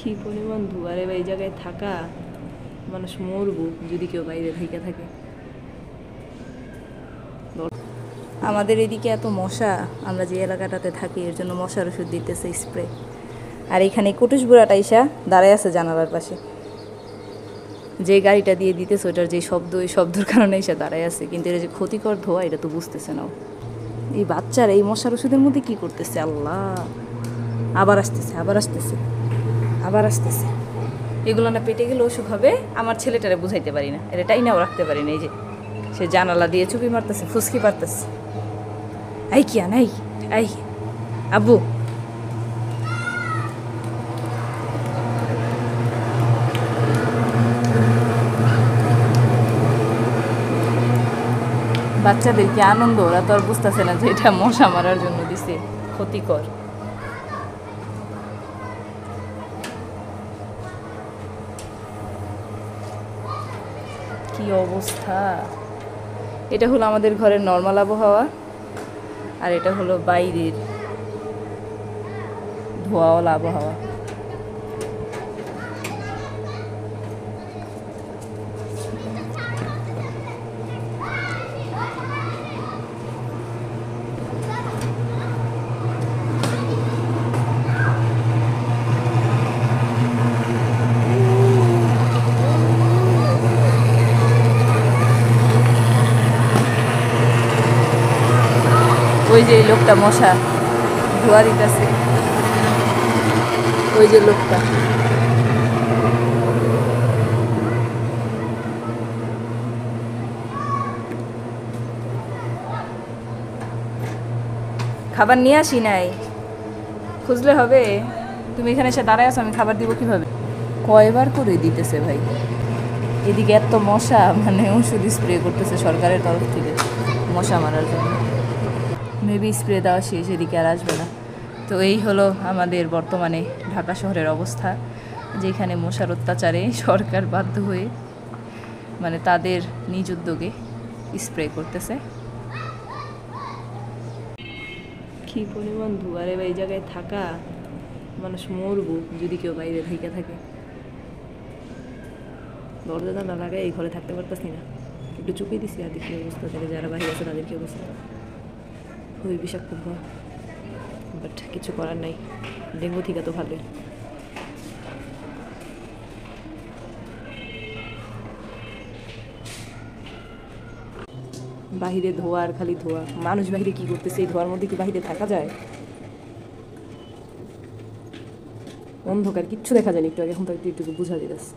কি পরিমাণ ধোঁয়ারে বা এই জায়গায় থাকা, মানুষ মরবো যদি কেউ বাইরে থেকে থাকে। আমাদের এদিকে এত মশা, আমরা যে এলাকাটাতে থাকি এর জন্য মশার ওষুধ দিতেছে স্প্রে। আর এখানে কুটুস বুড়াটা ইসা দাঁড়ায় আছে জানালার পাশে, যে গাড়িটা দিয়ে দিতেছে ওইটার যে শব্দ, ওই শব্দের কারণে এসে দাঁড়ায় আছে। কিন্তু এটা যে ক্ষতিকর ধোয়া এটা তো বুঝতেছে না। এই বাচ্চারা এই মশার ওষুধের মধ্যে কি করতেছে আল্লাহ! আবার আসতেছে, আবার আসতেছে, আবার আসতেছে। এগুলো না পেটে গেলে অসুখ হবে। আমার ছেলেটারে বুঝাইতে পারি না, এটাই নাও রাখতে পারি না। এই যে সে জানালা দিয়ে চুপি মারতেছে, ফুসকি পারতেছে। এই কি আন, এই আব্বু, বাচ্চাদের কি আনন্দ, ওরা তো আর বুঝতেছে না যে এটা মশা মারার জন্য দিছে, ক্ষতিকর। কি অবস্থা! এটা হলো আমাদের ঘরের নর্মাল আবহাওয়া, আর এটা হলো বাইরের ধোঁয়াওয়ালা আবহাওয়া। ওই যে লোকটা মশা ধোয়া দিতেছে, ওই যে লোকটা। খাবার নিয়ে আসি নাই, খুঁজলে হবে? তুমি এখানে এসে দাঁড়ায় আছো, আমি খাবার দিব কিভাবে? কয়বার করে দিতেছে ভাই। এদিকে এত মশা, মানে ওষুধ স্প্রে করতেছে সরকারের তরফ থেকে মশা মারার জন্য। মেবি স্প্রে দেওয়া শেষ, এদিকে আর আসবে না। তো এই হলো আমাদের বর্তমানে ঢাকা শহরের অবস্থা, যেখানে মশার অত্যাচারে সরকার বাধ্য হয়ে, মানে তাদের নিজ উদ্যোগে স্প্রে করতেছে। কি পরিমাণ ধোঁয়ারে বা এই জায়গায় থাকা, মানুষ মরবো যদি কেউ বাইরে থেকে থাকে। দরজা জানা লাগায় এই ঘরে থাকতে পারতেছি না, একটু চুপিয়ে দিচ্ছি। আর দেখি অবস্থা থেকে যারা বাইরে আছে তাদের কি অবস্থা, খুবই বিষাক্ত ধোঁয়া। বাট কিছু করার নাই, ডেঙ্গু থেকে তো ভালোই। বাহিরে ধোঁয়া আর খালি ধোঁয়া, মানুষ বাহিরে কি করতেছে এই ধোঁয়ার মধ্যে? কি বাহিরে থাকা যায়? অন্ধকার, কিচ্ছু দেখা যায়নি একটু আগে, এখন তো একটু একটু বোঝা যেতেছে।